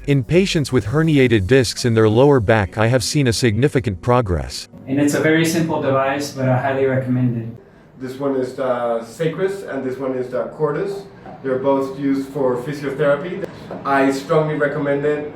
In patients with herniated discs in their lower back, I have seen a significant progress. And it's a very simple device, but I highly recommend it. This one is the SACRUS and this one is the CORDUS. They're both used for physiotherapy. I strongly recommend it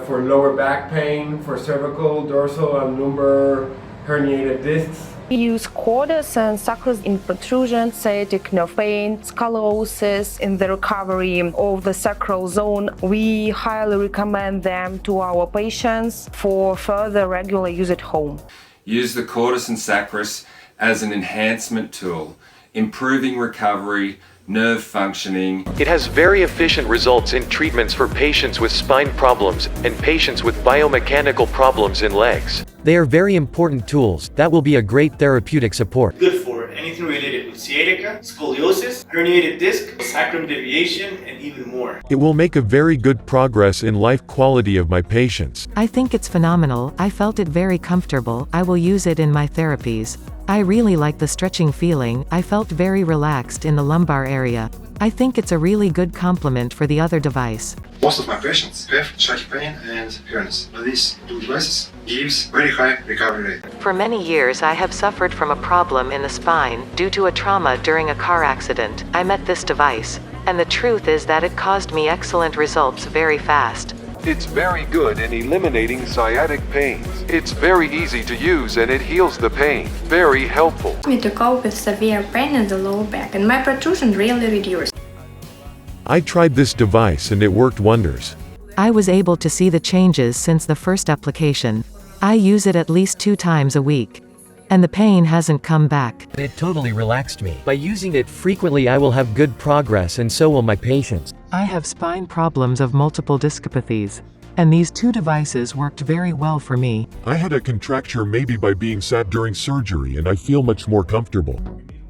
for lower back pain, for cervical, dorsal and lumbar herniated discs. We use CORDUS and SACRUS in protrusion, sciatic nerve pain, scoliosis, in the recovery of the sacral zone. We highly recommend them to our patients for further regular use at home. Use the CORDUS and SACRUS as an enhancement tool, improving recovery, nerve functioning. It has very efficient results in treatments for patients with spine problems and patients with biomechanical problems in legs. They are very important tools that will be a great therapeutic support. Good for anything related with sciatica, scoliosis, herniated disc, sacrum deviation, and even more. It will make a very good progress in life quality of my patients. I think it's phenomenal. I felt it very comfortable. I will use it in my therapies. I really like the stretching feeling. I felt very relaxed in the lumbar area. I think it's a really good complement for the other device. Most of my patients have sciatic pain and hernias, but these two devices gives very high recovery rate. For many years I have suffered from a problem in the spine due to a trauma during a car accident. I met this device, and the truth is that it caused me excellent results very fast. It's very good in eliminating sciatic pains. It's very easy to use and it heals the pain. Very helpful. Me to cope with severe pain in the lower back, and my protrusion really reduced. I tried this device and it worked wonders. I was able to see the changes since the first application. I use it at least 2 times a week. And the pain hasn't come back. It totally relaxed me. By using it frequently, I will have good progress, and so will my patients. I have spine problems of multiple discopathies, and these 2 devices worked very well for me. I had a contracture maybe by being sat during surgery and I feel much more comfortable.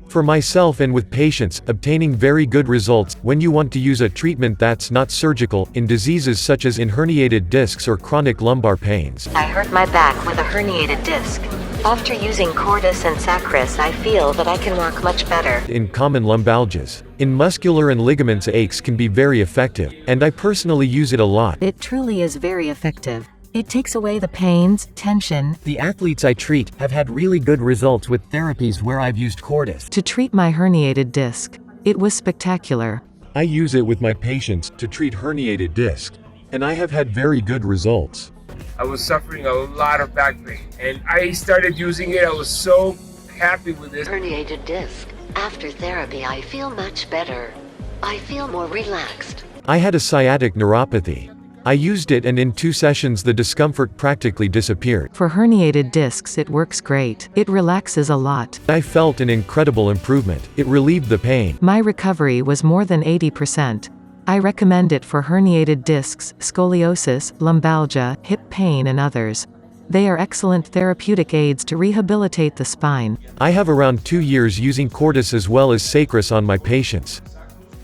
For myself and with patients, obtaining very good results when you want to use a treatment that's not surgical, in diseases such as in herniated discs or chronic lumbar pains. I hurt my back with a herniated disc. After using CORDUS and SACRUS, I feel that I can walk much better. In common lumbalgias, in muscular and ligaments, aches can be very effective, and I personally use it a lot. It truly is very effective. It takes away the pains, tension. The athletes I treat have had really good results with therapies where I've used CORDUS. To treat my herniated disc, it was spectacular. I use it with my patients to treat herniated discs, and I have had very good results. I was suffering a lot of back pain, and I started using it. I was so happy with it. Herniated disc. After therapy, I feel much better. I feel more relaxed. I had a sciatic neuropathy. I used it, and in 2 sessions the discomfort practically disappeared. For herniated discs it works great. It relaxes a lot. I felt an incredible improvement. It relieved the pain. My recovery was more than 80%. I recommend it for herniated discs, scoliosis, lumbalgia, hip pain and others. They are excellent therapeutic aids to rehabilitate the spine. I have around 2 years using CORDUS as well as SACRUS on my patients.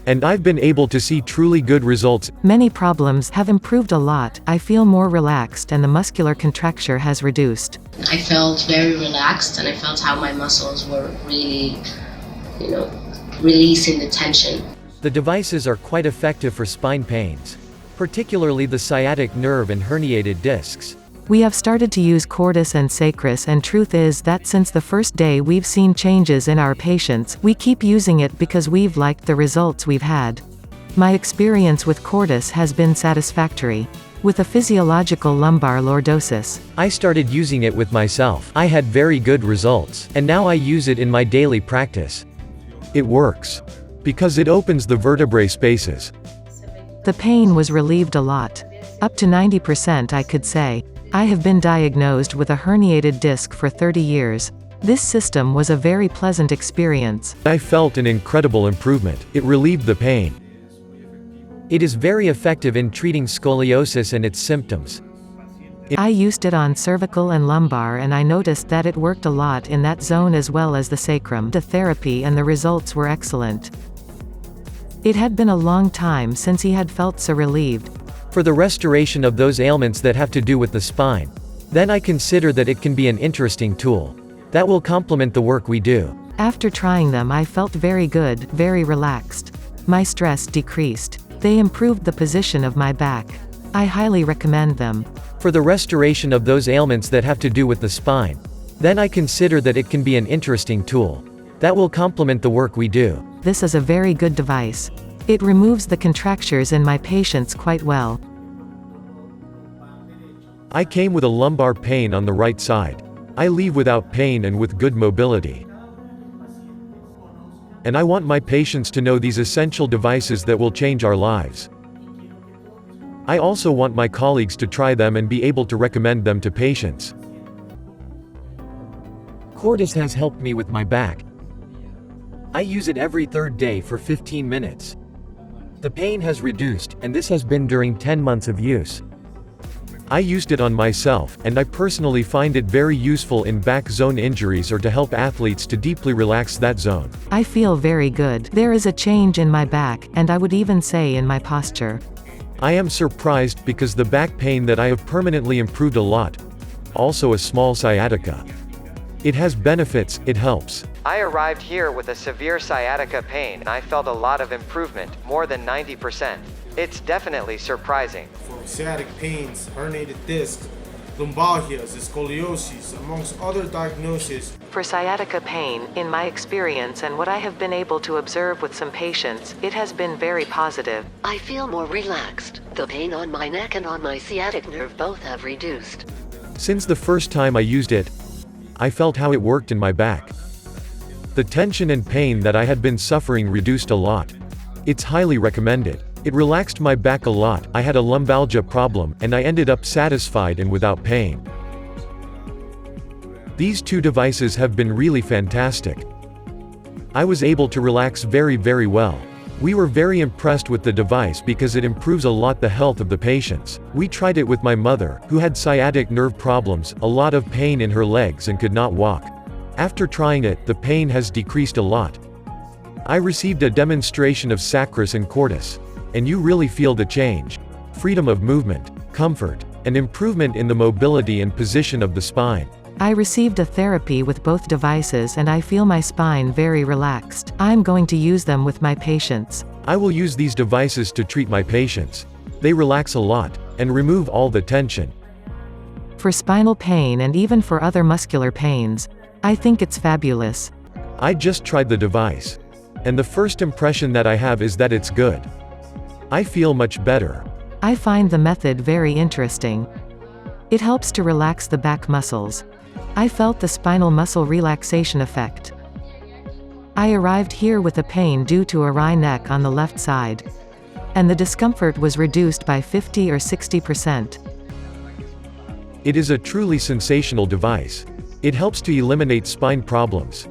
And I've been able to see truly good results. Many problems have improved a lot. I feel more relaxed and the muscular contracture has reduced. I felt very relaxed and I felt how my muscles were really, releasing the tension. The devices are quite effective for spine pains, particularly the sciatic nerve and herniated discs. We have started to use CORDUS and SACRUS, and truth is that since the first day we've seen changes in our patients. We keep using it because we've liked the results we've had. My experience with CORDUS has been satisfactory. With a physiological lumbar lordosis, I started using it with myself. I had very good results, and now I use it in my daily practice. It works because it opens the vertebrae spaces. The pain was relieved a lot. Up to 90%, I could say. I have been diagnosed with a herniated disc for 30 years. This system was a very pleasant experience. I felt an incredible improvement. It relieved the pain. It is very effective in treating scoliosis and its symptoms. I used it on cervical and lumbar, and I noticed that it worked a lot in that zone as well as the sacrum. The therapy and the results were excellent. It had been a long time since he had felt so relieved. For the restoration of those ailments that have to do with the spine, then I consider that it can be an interesting tool that will complement the work we do. After trying them, I felt very good, very relaxed. My stress decreased. They improved the position of my back. I highly recommend them. For the restoration of those ailments that have to do with the spine, then I consider that it can be an interesting tool that will complement the work we do. This is a very good device. It removes the contractures in my patients quite well. I came with a lumbar pain on the right side. I leave without pain and with good mobility. And I want my patients to know these essential devices that will change our lives. I also want my colleagues to try them and be able to recommend them to patients. Cordus has helped me with my back. I use it every third day for 15 minutes. The pain has reduced, and this has been during 10 months of use. I used it on myself, and I personally find it very useful in back zone injuries or to help athletes to deeply relax that zone. I feel very good. There is a change in my back, and I would even say in my posture. I am surprised because the back pain that I have permanently improved a lot. Also a small sciatica. It has benefits, it helps. I arrived here with a severe sciatica pain and I felt a lot of improvement, more than 90%. It's definitely surprising. For sciatic pains, herniated disc, lumbalgias, scoliosis, amongst other diagnoses. For sciatica pain, in my experience and what I have been able to observe with some patients, it has been very positive. I feel more relaxed. The pain on my neck and on my sciatic nerve both have reduced. Since the first time I used it, I felt how it worked in my back. The tension and pain that I had been suffering reduced a lot. It's highly recommended. It relaxed my back a lot. I had a lumbalgia problem, and I ended up satisfied and without pain. These two devices have been really fantastic. I was able to relax very well. We were very impressed with the device because it improves a lot the health of the patients. We tried it with my mother, who had sciatic nerve problems, a lot of pain in her legs and could not walk. After trying it, the pain has decreased a lot. I received a demonstration of SACRUS and CORDUS. And you really feel the change. Freedom of movement, comfort, and improvement in the mobility and position of the spine. I received a therapy with both devices and I feel my spine very relaxed. I'm going to use them with my patients. I will use these devices to treat my patients. They relax a lot, and remove all the tension. For spinal pain and even for other muscular pains, I think it's fabulous. I just tried the device. And the first impression that I have is that it's good. I feel much better. I find the method very interesting. It helps to relax the back muscles. I felt the spinal muscle relaxation effect. I arrived here with a pain due to a wry neck on the left side. And the discomfort was reduced by 50 or 60%. It is a truly sensational device. It helps to eliminate spine problems.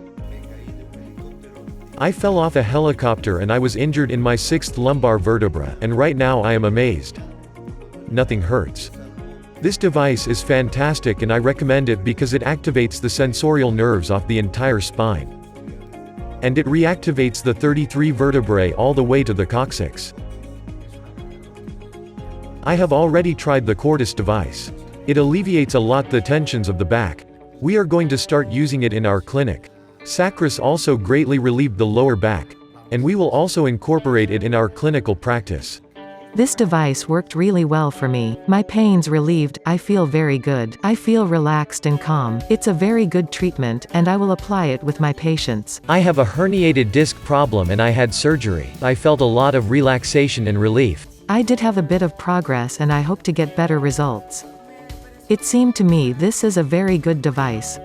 I fell off a helicopter and I was injured in my 6th lumbar vertebra, and right now I am amazed. Nothing hurts. This device is fantastic and I recommend it because it activates the sensorial nerves off the entire spine. And it reactivates the 33 vertebrae all the way to the coccyx. I have already tried the Cordus device. It alleviates a lot the tensions of the back. We are going to start using it in our clinic. SACRUS also greatly relieved the lower back, and we will also incorporate it in our clinical practice. This device worked really well for me. My pains relieved, I feel very good. I feel relaxed and calm. It's a very good treatment, and I will apply it with my patients. I have a herniated disc problem and I had surgery. I felt a lot of relaxation and relief. I did have a bit of progress and I hope to get better results. It seemed to me this is a very good device.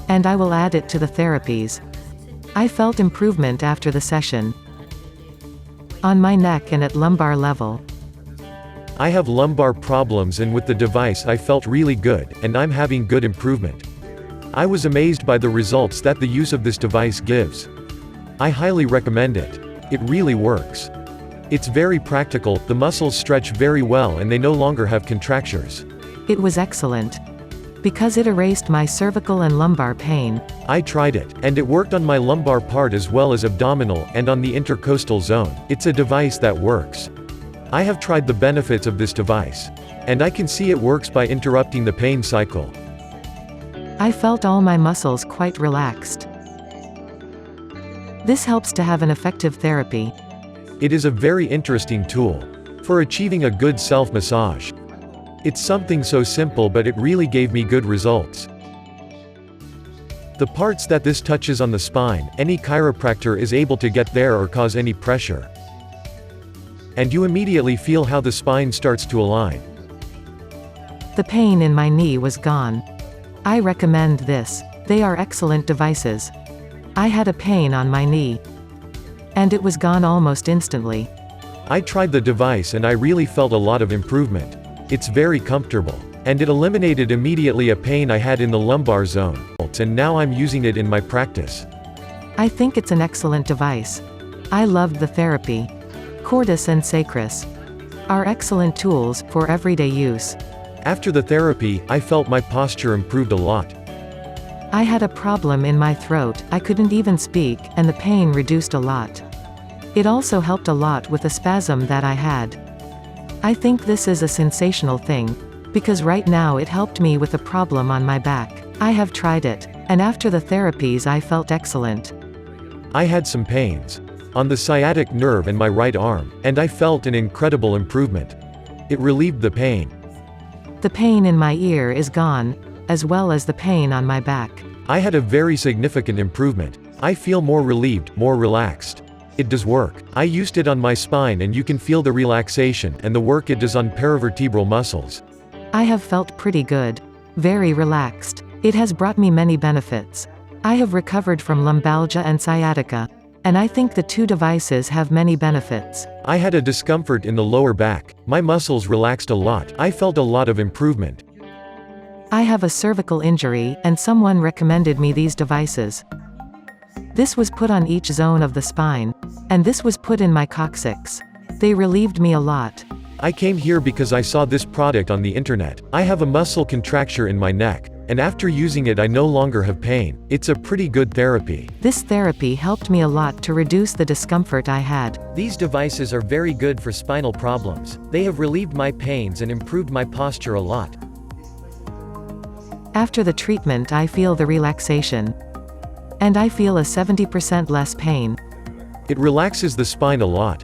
And I will add it to the therapies. I felt improvement after the session. On my neck and at lumbar level. I have lumbar problems and with the device I felt really good, and I'm having good improvement. I was amazed by the results that the use of this device gives. I highly recommend it. It really works. It's very practical, the muscles stretch very well and they no longer have contractures. It was excellent. Because it erased my cervical and lumbar pain. I tried it, and it worked on my lumbar part as well as abdominal, and on the intercostal zone. It's a device that works. I have tried the benefits of this device. And I can see it works by interrupting the pain cycle. I felt all my muscles quite relaxed. This helps to have an effective therapy. It is a very interesting tool. for achieving a good self-massage. It's something so simple, but it really gave me good results. The parts that this touches on the spine, any chiropractor is able to get there or cause any pressure. And you immediately feel how the spine starts to align. The pain in my knee was gone. I recommend this. They are excellent devices. I had a pain on my knee, and it was gone almost instantly. I tried the device and I really felt a lot of improvement. It's very comfortable, and it eliminated immediately a pain I had in the lumbar zone, and now I'm using it in my practice. I think it's an excellent device. I loved the therapy. CORDUS and SACRUS are excellent tools for everyday use. After the therapy, I felt my posture improved a lot. I had a problem in my throat, I couldn't even speak, and the pain reduced a lot. It also helped a lot with a spasm that I had. I think this is a sensational thing, because right now it helped me with a problem on my back. I have tried it, and after the therapies I felt excellent. I had some pains on the sciatic nerve and my right arm, and I felt an incredible improvement. It relieved the pain. The pain in my ear is gone, as well as the pain on my back. I had a very significant improvement. I feel more relieved, more relaxed. It does work. I used it on my spine and you can feel the relaxation and the work it does on paravertebral muscles. I have felt pretty good. Very relaxed. It has brought me many benefits. I have recovered from lumbalgia and sciatica, and I think the two devices have many benefits. I had a discomfort in the lower back. My muscles relaxed a lot. I felt a lot of improvement. I have a cervical injury, and someone recommended me these devices. This was put on each zone of the spine, and this was put in my coccyx. They relieved me a lot. I came here because I saw this product on the internet. I have a muscle contracture in my neck, and after using it I no longer have pain. It's a pretty good therapy. This therapy helped me a lot to reduce the discomfort I had. These devices are very good for spinal problems. They have relieved my pains and improved my posture a lot. After the treatment I feel the relaxation. And I feel a 70% less pain. It relaxes the spine a lot.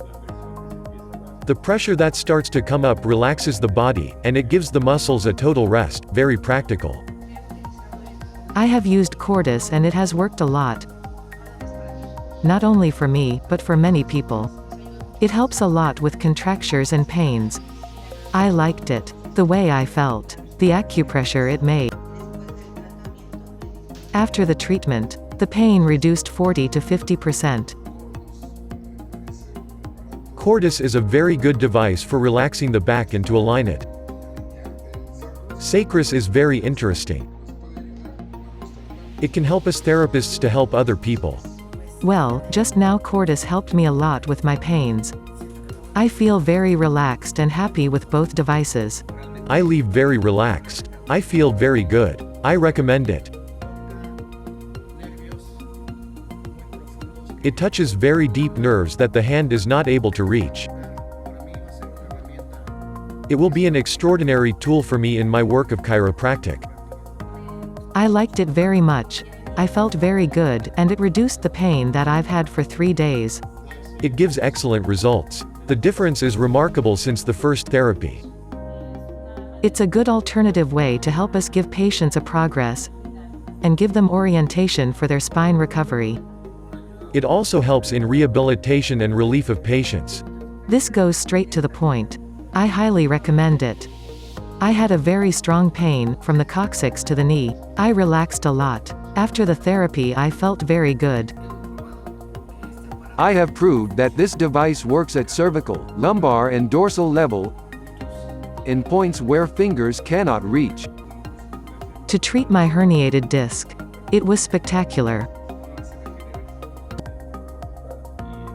The pressure that starts to come up relaxes the body, and it gives the muscles a total rest. Very practical. I have used CORDUS and it has worked a lot. Not only for me, but for many people. It helps a lot with contractures and pains. I liked it. The way I felt. The acupressure it made. After the treatment, the pain reduced 40 to 50%. CORDUS is a very good device for relaxing the back and to align it. SACRUS is very interesting. It can help us therapists to help other people. Well, just now CORDUS helped me a lot with my pains. I feel very relaxed and happy with both devices. I leave very relaxed. I feel very good. I recommend it. It touches very deep nerves that the hand is not able to reach. It will be an extraordinary tool for me in my work of chiropractic. I liked it very much. I felt very good, and it reduced the pain that I've had for 3 days. It gives excellent results. The difference is remarkable since the first therapy. It's a good alternative way to help us give patients a progress and give them orientation for their spine recovery. It also helps in rehabilitation and relief of patients. This goes straight to the point. I highly recommend it. I had a very strong pain from the coccyx to the knee. I relaxed a lot. After the therapy I felt very good. I have proved that this device works at cervical, lumbar and dorsal level in points where fingers cannot reach. To treat my herniated disc. It was spectacular.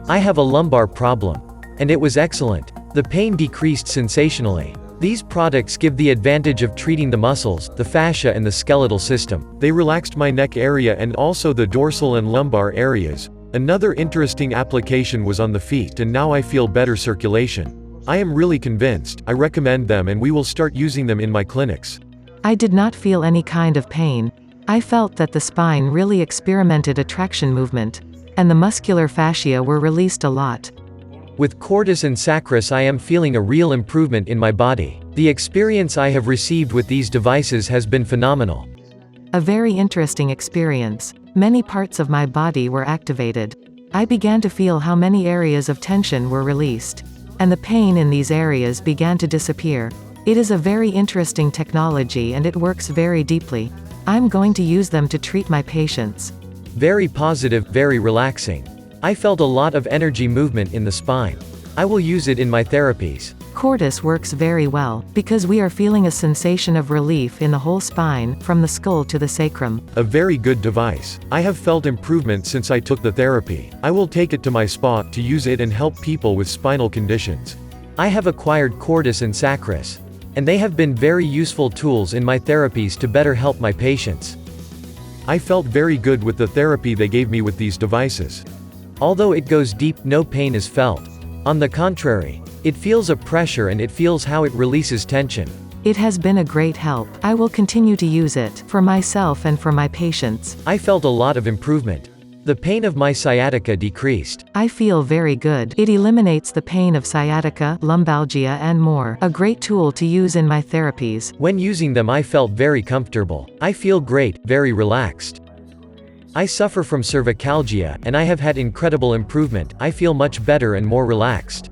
I have a lumbar problem, and it was excellent. The pain decreased sensationally. These products give the advantage of treating the muscles, the fascia and the skeletal system. They relaxed my neck area and also the dorsal and lumbar areas. Another interesting application was on the feet, and now I feel better circulation. I am really convinced. I recommend them and we will start using them in my clinics. I did not feel any kind of pain. I felt that the spine really experimented a traction movement, and the muscular fascia were released a lot. With Cordus and SACRUS I am feeling a real improvement in my body. The experience I have received with these devices has been phenomenal. A very interesting experience. Many parts of my body were activated. I began to feel how many areas of tension were released. And the pain in these areas began to disappear. It is a very interesting technology and it works very deeply. I'm going to use them to treat my patients. Very positive, very relaxing. I felt a lot of energy movement in the spine. I will use it in my therapies. Cordus works very well, because we are feeling a sensation of relief in the whole spine, from the skull to the sacrum. A very good device. I have felt improvement since I took the therapy. I will take it to my spa to use it and help people with spinal conditions. I have acquired Cordus and SACRUS, and they have been very useful tools in my therapies to better help my patients. I felt very good with the therapy they gave me with these devices. Although it goes deep, no pain is felt. On the contrary, it feels a pressure and it feels how it releases tension. It has been a great help. I will continue to use it, for myself and for my patients. I felt a lot of improvement. The pain of my sciatica decreased. I feel very good. It eliminates the pain of sciatica, lumbalgia and more. A great tool to use in my therapies. When using them I felt very comfortable. I feel great, very relaxed. I suffer from cervicalgia, and I have had incredible improvement. I feel much better and more relaxed.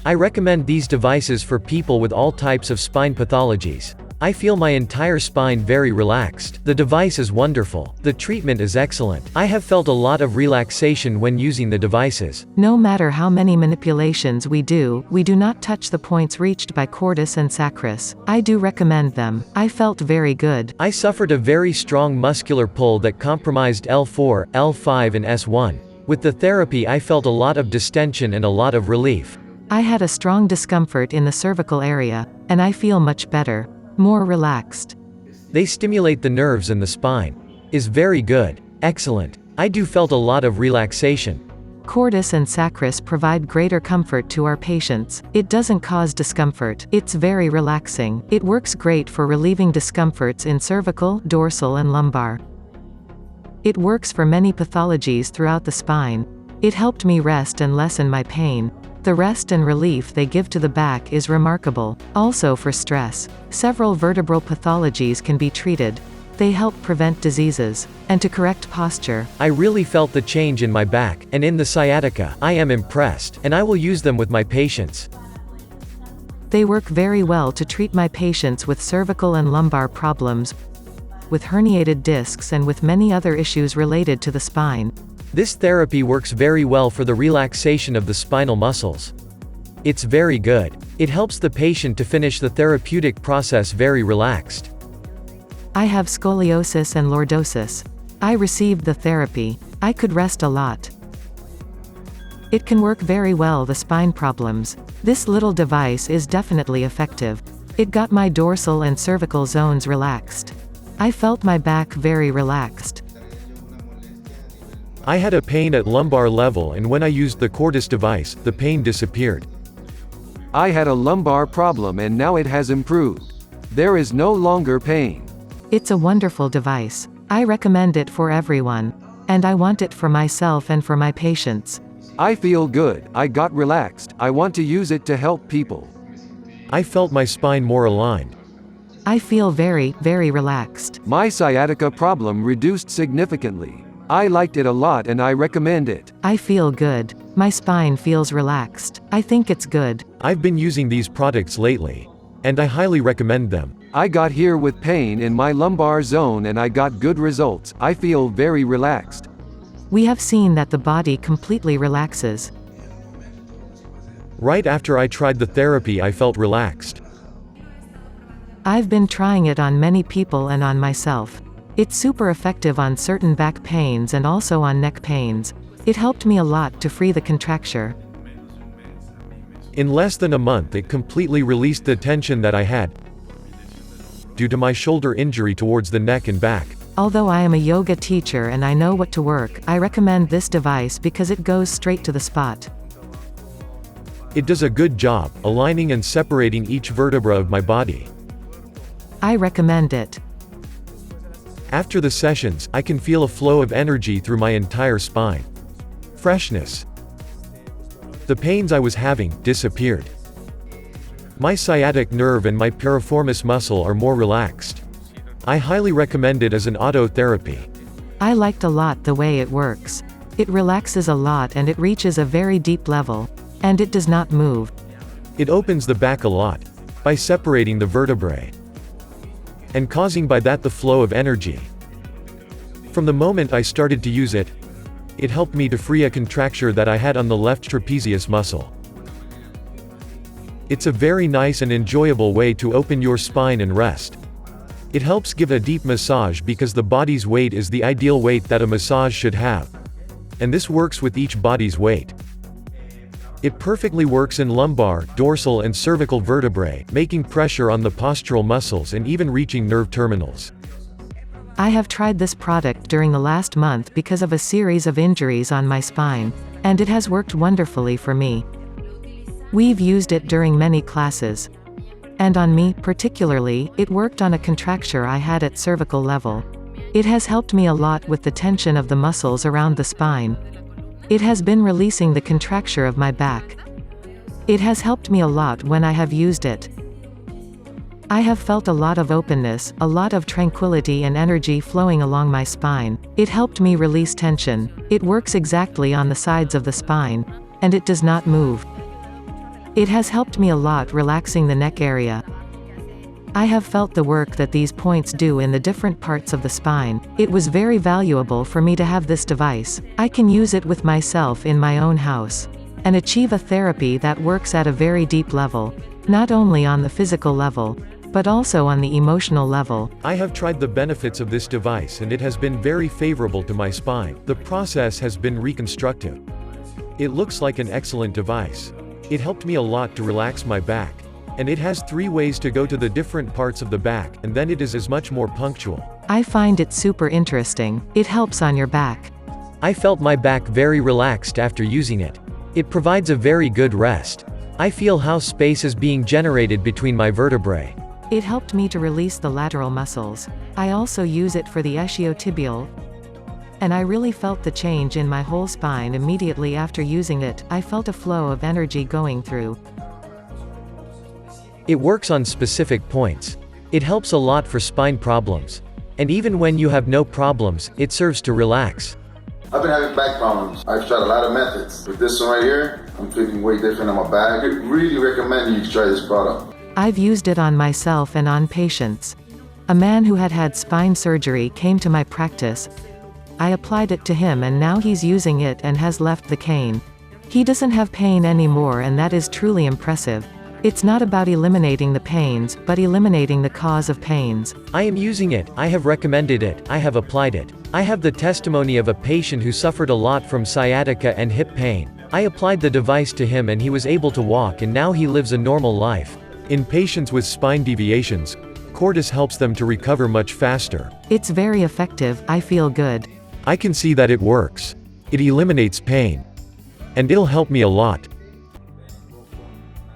I recommend these devices for people with all types of spine pathologies. I feel my entire spine very relaxed. The device is wonderful. The treatment is excellent. I have felt a lot of relaxation when using the devices. No matter how many manipulations we do not touch the points reached by Cordus and SACRUS. I do recommend them. I felt very good. I suffered a very strong muscular pull that compromised L4, L5 and S1. With the therapy I felt a lot of distension and a lot of relief. I had a strong discomfort in the cervical area, and I feel much better. More relaxed. They stimulate the nerves in the spine. Is very good. Excellent. I do felt a lot of relaxation. Cordus and SACRUS provide greater comfort to our patients. It doesn't cause discomfort. It's very relaxing. It works great for relieving discomforts in cervical, dorsal and lumbar. It works for many pathologies throughout the spine. It helped me rest and lessen my pain. The rest and relief they give to the back is remarkable. Also for stress. Several vertebral pathologies can be treated. They help prevent diseases, and to correct posture. I really felt the change in my back, and in the sciatica. I am impressed, and I will use them with my patients. They work very well to treat my patients with cervical and lumbar problems, with herniated discs and with many other issues related to the spine. This therapy works very well for the relaxation of the spinal muscles. It's very good. It helps the patient to finish the therapeutic process very relaxed. I have scoliosis and lordosis. I received the therapy. I could rest a lot. It can work very well the spine problems. This little device is definitely effective. It got my dorsal and cervical zones relaxed. I felt my back very relaxed. I had a pain at lumbar level, and when I used the Cordus device, the pain disappeared. I had a lumbar problem and now it has improved. There is no longer pain. It's a wonderful device. I recommend it for everyone. And I want it for myself and for my patients. I feel good. I got relaxed. I want to use it to help people. I felt my spine more aligned. I feel very, very relaxed. My sciatica problem reduced significantly. I liked it a lot and I recommend it. I feel good. My spine feels relaxed. I think it's good. I've been using these products lately, and I highly recommend them. I got here with pain in my lumbar zone and I got good results. I feel very relaxed. We have seen that the body completely relaxes. Right after I tried the therapy, I felt relaxed. I've been trying it on many people and on myself. It's super effective on certain back pains and also on neck pains. It helped me a lot to free the contracture. In less than a month, it completely released the tension that I had due to my shoulder injury towards the neck and back. Although I am a yoga teacher and I know what to work, I recommend this device because it goes straight to the spot. It does a good job aligning and separating each vertebra of my body. I recommend it. After the sessions, I can feel a flow of energy through my entire spine. Freshness. The pains I was having disappeared. My sciatic nerve and my piriformis muscle are more relaxed. I highly recommend it as an auto therapy. I liked a lot the way it works. It relaxes a lot and it reaches a very deep level. And it does not move. It opens the back a lot, by separating the vertebrae, and causing by that the flow of energy. From the moment I started to use it, it helped me to free a contracture that I had on the left trapezius muscle. It's a very nice and enjoyable way to open your spine and rest. It helps give a deep massage because the body's weight is the ideal weight that a massage should have. And this works with each body's weight. It perfectly works in lumbar, dorsal and cervical vertebrae, making pressure on the postural muscles and even reaching nerve terminals. I have tried this product during the last month because of a series of injuries on my spine, and it has worked wonderfully for me. We've used it during many classes. And on me, particularly, it worked on a contracture I had at cervical level. It has helped me a lot with the tension of the muscles around the spine. It has been releasing the contracture of my back. It has helped me a lot when I have used it. I have felt a lot of openness, a lot of tranquility and energy flowing along my spine. It helped me release tension. It works exactly on the sides of the spine. And it does not move. It has helped me a lot relaxing the neck area. I have felt the work that these points do in the different parts of the spine. It was very valuable for me to have this device. I can use it with myself in my own house. And achieve a therapy that works at a very deep level. Not only on the physical level, but also on the emotional level. I have tried the benefits of this device and it has been very favorable to my spine. The process has been reconstructive. It looks like an excellent device. It helped me a lot to relax my back. And it has 3 ways to go to the different parts of the back, and then it is as much more punctual. I find it super interesting. It helps on your back. I felt my back very relaxed after using it. It provides a very good rest. I feel how space is being generated between my vertebrae. It helped me to release the lateral muscles. I also use it for the ischiotibial. And I really felt the change in my whole spine immediately after using it. I felt a flow of energy going through. It works on specific points. It helps a lot for spine problems. And even when you have no problems, it serves to relax. I've been having back problems. I've tried a lot of methods. With this one right here, I'm feeling way different on my back. I really recommend you try this product. I've used it on myself and on patients. A man who had had spine surgery came to my practice. I applied it to him and now he's using it and has left the cane. He doesn't have pain anymore and that is truly impressive. It's not about eliminating the pains, but eliminating the cause of pains. I am using it, I have recommended it, I have applied it. I have the testimony of a patient who suffered a lot from sciatica and hip pain. I applied the device to him and he was able to walk and now he lives a normal life. In patients with spine deviations, Cordus helps them to recover much faster. It's very effective, I feel good. I can see that it works. It eliminates pain. And it'll help me a lot.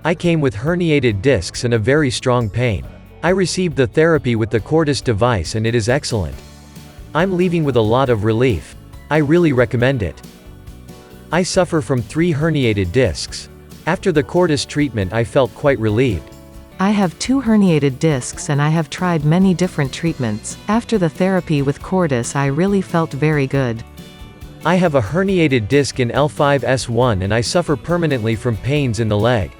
I came with herniated discs and a very strong pain. I received the therapy with the Cordus device and it is excellent. I'm leaving with a lot of relief. I really recommend it. I suffer from 3 herniated discs. After the Cordus treatment I felt quite relieved. I have 2 herniated discs and I have tried many different treatments. After the therapy with Cordus I really felt very good. I have a herniated disc in L5S1 and I suffer permanently from pains in the leg.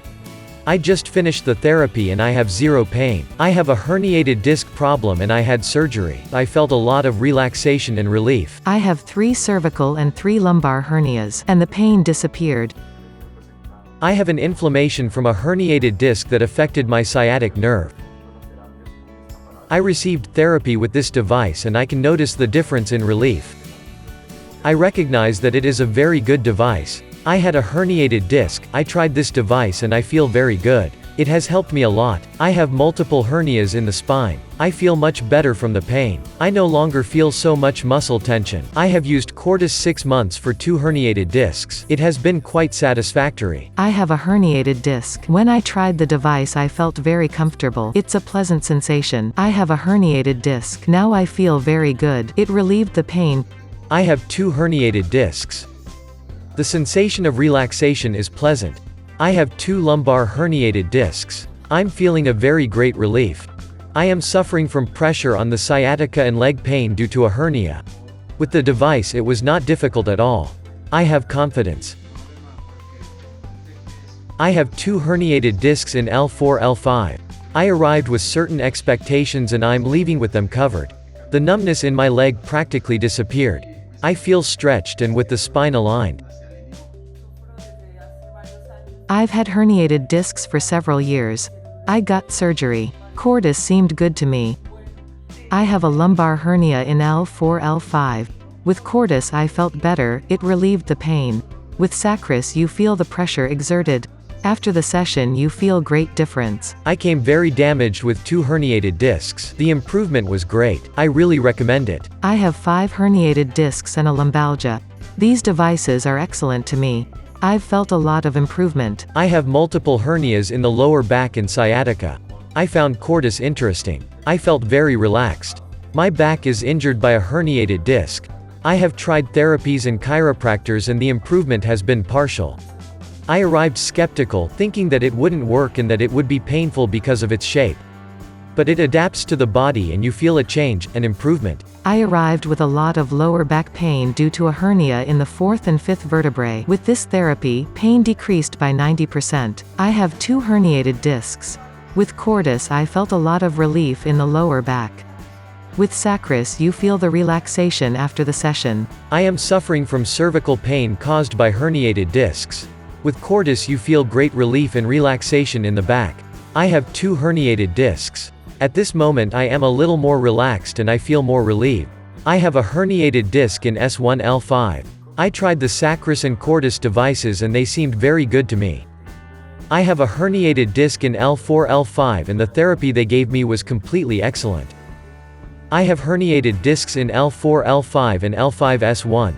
I just finished the therapy and I have 0 pain. I have a herniated disc problem and I had surgery. I felt a lot of relaxation and relief. I have 3 cervical and 3 lumbar hernias, and the pain disappeared. I have an inflammation from a herniated disc that affected my sciatic nerve. I received therapy with this device and I can notice the difference in relief. I recognize that it is a very good device. I had a herniated disc, I tried this device and I feel very good. It has helped me a lot. I have multiple hernias in the spine. I feel much better from the pain. I no longer feel so much muscle tension. I have used Cordus 6 months for 2 herniated discs. It has been quite satisfactory. I have a herniated disc. When I tried the device I felt very comfortable. It's a pleasant sensation. I have a herniated disc. Now I feel very good. It relieved the pain. I have 2 herniated discs. The sensation of relaxation is pleasant. I have 2 lumbar herniated discs. I'm feeling a very great relief. I am suffering from pressure on the sciatica and leg pain due to a hernia. With the device it was not difficult at all. I have confidence. I have 2 herniated discs in L4, L5. I arrived with certain expectations and I'm leaving with them covered. The numbness in my leg practically disappeared. I feel stretched and with the spine aligned. I've had herniated discs for several years. I got surgery. Cordus seemed good to me. I have a lumbar hernia in L4, L5. With Cordus I felt better, it relieved the pain. With SACRUS you feel the pressure exerted. After the session you feel great difference. I came very damaged with 2 herniated discs. The improvement was great. I really recommend it. I have 5 herniated discs and a lumbalgia. These devices are excellent to me. I've felt a lot of improvement. I have multiple hernias in the lower back and sciatica. I found Cordus interesting. I felt very relaxed. My back is injured by a herniated disc. I have tried therapies and chiropractors and the improvement has been partial. I arrived skeptical, thinking that it wouldn't work and that it would be painful because of its shape. But it adapts to the body and you feel a change, an improvement. I arrived with a lot of lower back pain due to a hernia in the 4th and 5th vertebrae. With this therapy, pain decreased by 90%. I have 2 herniated discs. With Cordus I felt a lot of relief in the lower back. With SACRUS you feel the relaxation after the session. I am suffering from cervical pain caused by herniated discs. With Cordus you feel great relief and relaxation in the back. I have 2 herniated discs. At this moment I am a little more relaxed and I feel more relieved. I have a herniated disc in S1 L5. I tried the SACRUS and Cordus devices and they seemed very good to me. I have a herniated disc in L4 L5 and the therapy they gave me was completely excellent. I have herniated discs in L4 L5 and L5 S1.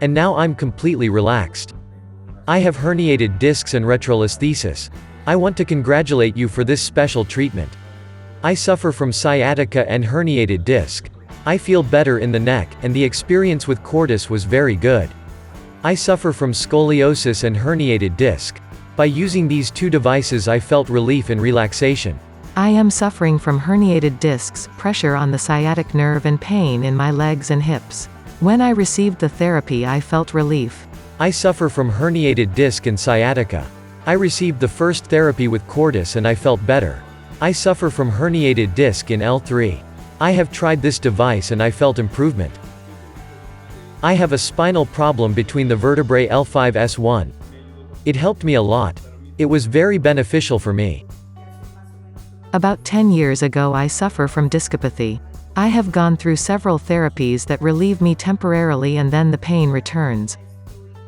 And now I'm completely relaxed. I have herniated discs and retrolisthesis. I want to congratulate you for this special treatment. I suffer from sciatica and herniated disc. I feel better in the neck, and the experience with Cordus was very good. I suffer from scoliosis and herniated disc. By using these 2 devices I felt relief and relaxation. I am suffering from herniated discs, pressure on the sciatic nerve and pain in my legs and hips. When I received the therapy I felt relief. I suffer from herniated disc and sciatica. I received the first therapy with Cordus and I felt better. I suffer from herniated disc in L3. I have tried this device and I felt improvement. I have a spinal problem between the vertebrae L5 S1. It helped me a lot. It was very beneficial for me. About 10 years ago I suffer from discopathy. I have gone through several therapies that relieve me temporarily and then the pain returns.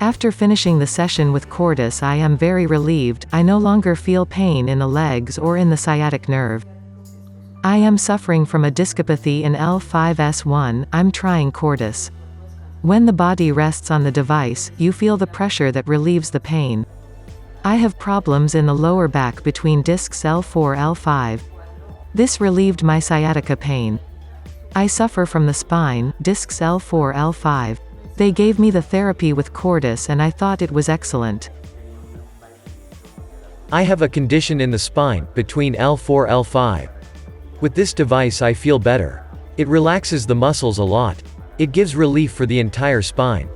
After finishing the session with Cordus I am very relieved. I no longer feel pain in the legs or in the sciatic nerve. I am suffering from a discopathy in L5S1. I'm trying Cordus. When the body rests on the device, you feel the pressure that relieves the pain. I have problems in the lower back between discs L4, L5. This relieved my sciatica pain. I suffer from the spine, discs L4, L5. They gave me the therapy with Cordus and I thought it was excellent. I have a condition in the spine, between L4, L5. With this device I feel better. It relaxes the muscles a lot. It gives relief for the entire spine.